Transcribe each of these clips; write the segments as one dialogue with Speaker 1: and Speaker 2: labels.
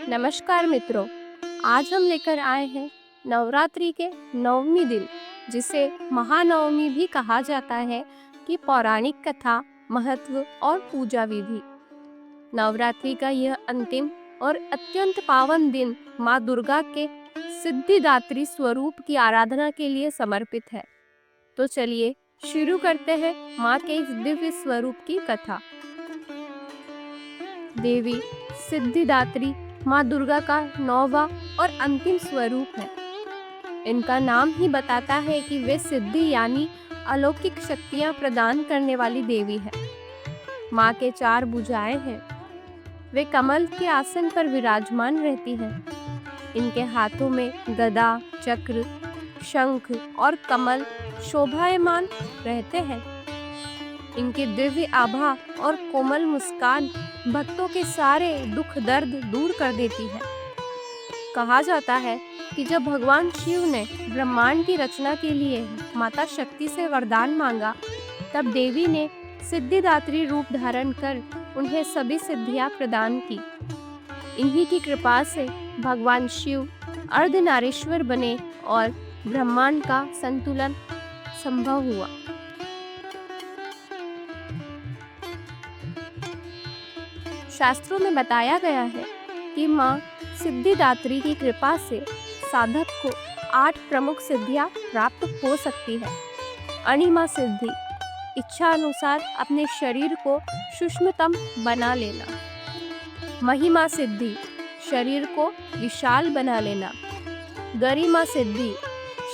Speaker 1: नमस्कार मित्रों, आज हम लेकर आए हैं नवरात्रि के 9वें दिन, जिसे महानवमी भी कहा जाता है, की पौराणिक कथा, महत्व और पूजा विधि। नवरात्रि का यह अंतिम और अत्यंत पावन दिन माँ दुर्गा के सिद्धिदात्री स्वरूप की आराधना के लिए समर्पित है। तो चलिए शुरू करते हैं माँ के इस दिव्य स्वरूप की कथा। देवी सिद्धिदात्री माँ दुर्गा का 9वां और अंतिम स्वरूप है। इनका नाम ही बताता है कि वे सिद्धि यानी अलौकिक शक्तियां प्रदान करने वाली देवी है। माँ के 4 भुजाएं हैं। वे कमल के आसन पर विराजमान रहती हैं। इनके हाथों में गदा, चक्र, शंख और कमल शोभायमान रहते हैं। इनकी दिव्य आभा और कोमल मुस्कान भक्तों के सारे दुख दर्द दूर कर देती है। कहा जाता है कि जब भगवान शिव ने ब्रह्मांड की रचना के लिए माता शक्ति से वरदान मांगा, तब देवी ने सिद्धिदात्री रूप धारण कर उन्हें सभी सिद्धियां प्रदान की। इन्हीं की कृपा से भगवान शिव अर्धनारीश्वर बने और ब्रह्मांड का संतुलन संभव हुआ। शास्त्रों में बताया गया है कि माँ सिद्धिदात्री की कृपा से साधक को 8 प्रमुख सिद्धियां प्राप्त हो सकती है। अणिमा सिद्धि, इच्छा अनुसार अपने शरीर को सूक्ष्मतम बना लेना। महिमा सिद्धि, शरीर को विशाल बना लेना। गरिमा सिद्धि,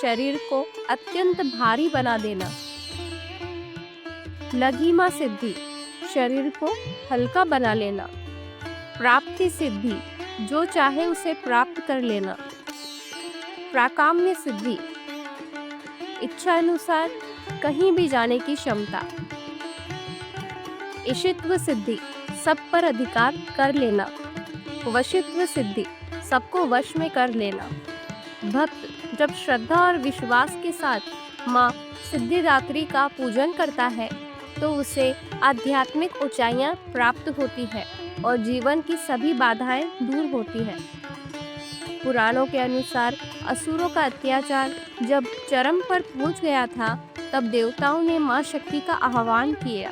Speaker 1: शरीर को अत्यंत भारी बना देना। लघिमा सिद्धि, शरीर को हल्का बना लेना। प्राप्ति सिद्धि, जो चाहे उसे प्राप्त कर लेना। प्राकाम्य सिद्धि, इच्छा अनुसार कहीं भी जाने की क्षमता। इशित्व सिद्धि, सब पर अधिकार कर लेना। वशित्व सिद्धि, सबको वश में कर लेना। भक्त जब श्रद्धा और विश्वास के साथ माँ सिद्धिदात्री का पूजन करता है, तो उसे आध्यात्मिक ऊंचाइयां प्राप्त होती है और जीवन की सभी बाधाएं दूर होती हैं। पुराणों के अनुसार असुरों का अत्याचार जब चरम पर पहुंच गया था, तब देवताओं ने मां शक्ति का आह्वान किया।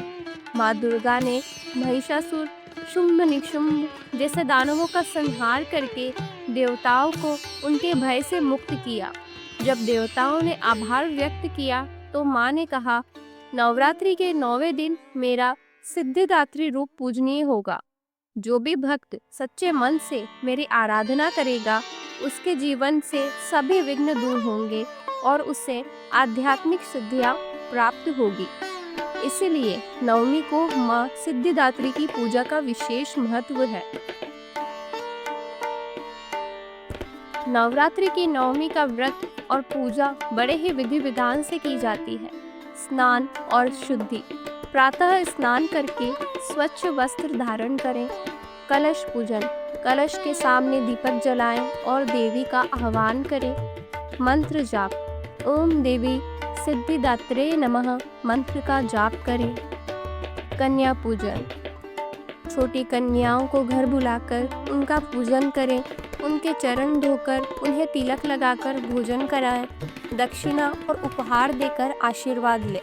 Speaker 1: मां दुर्गा ने महिषासुर, शुंभ निशुंभ जैसे दानवों का संहार करके देवताओं को उनके भय से मुक्त किया। जब देवताओं ने आभार व्यक्त किया, तो मां ने कहा, नवरात्रि के 9वें दिन मेरा सिद्धिदात्री रूप पूजनीय होगा। जो भी भक्त सच्चे मन से मेरी आराधना करेगा, उसके जीवन से सभी विघ्न दूर होंगे और उसे आध्यात्मिक सिद्धियां प्राप्त होगी। इसलिए नवमी को माँ सिद्धिदात्री की पूजा का विशेष महत्व है। नवरात्रि की 9वीं का व्रत और पूजा बड़े ही विधि विधान से की जाती है। स्नान और शुद्धि, प्रातः स्नान करके स्वच्छ वस्त्र धारण करें। कलश पूजन, कलश के सामने दीपक जलाएं और देवी का आह्वान करें। मंत्र जाप, ओम देवी सिद्धिदात्रे नमः मंत्र का जाप करें। कन्या पूजन, छोटी कन्याओं को घर बुलाकर उनका पूजन करें। उनके चरण धोकर उन्हें तिलक लगाकर भोजन कराएं। दक्षिणा और उपहार देकर आशीर्वाद लें।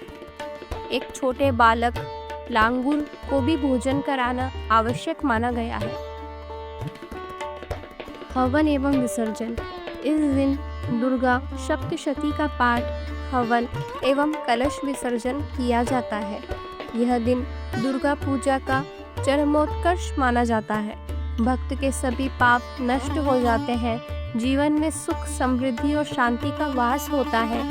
Speaker 1: एक छोटे बालक लांगुर को भी भोजन कराना आवश्यक माना गया है। हवन एवं विसर्जन, इस दिन दुर्गा सप्तशती का पाठ, हवन एवं कलश विसर्जन किया जाता है। यह दिन दुर्गा पूजा का चरमोत्कर्ष माना जाता है। भक्त के सभी पाप नष्ट हो जाते हैं। जीवन में सुख, समृद्धि और शांति का वास होता है।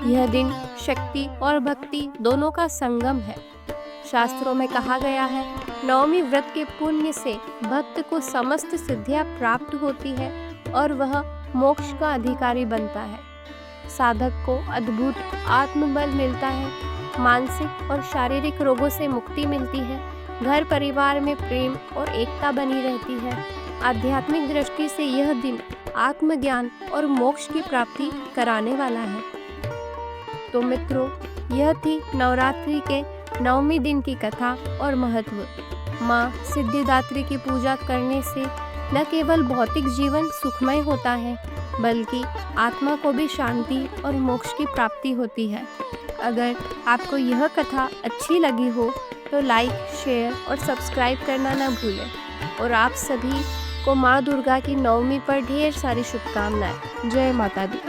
Speaker 1: यह दिन शक्ति और भक्ति दोनों का संगम है। शास्त्रों में कहा गया है, 9वीं व्रत के पुण्य से भक्त को समस्त सिद्धियां प्राप्त होती है और वह मोक्ष का अधिकारी बनता है। साधक को अद्भुत आत्मबल मिलता है। मानसिक और शारीरिक रोगों से मुक्ति मिलती है। घर परिवार में प्रेम और एकता बनी रहती है। आध्यात्मिक दृष्टि से यह दिन आत्मज्ञान और मोक्ष की प्राप्ति कराने वाला है। तो मित्रों, यह थी नवरात्रि के 9वें दिन की कथा और महत्व। माँ सिद्धिदात्री की पूजा करने से न केवल भौतिक जीवन सुखमय होता है, बल्कि आत्मा को भी शांति और मोक्ष की प्राप्ति होती है। अगर आपको यह कथा अच्छी लगी हो तो लाइक, शेयर और सब्सक्राइब करना न भूलें। और आप सभी को माँ दुर्गा की नवमी पर ढेर सारी शुभकामनाएं। जय माता दी।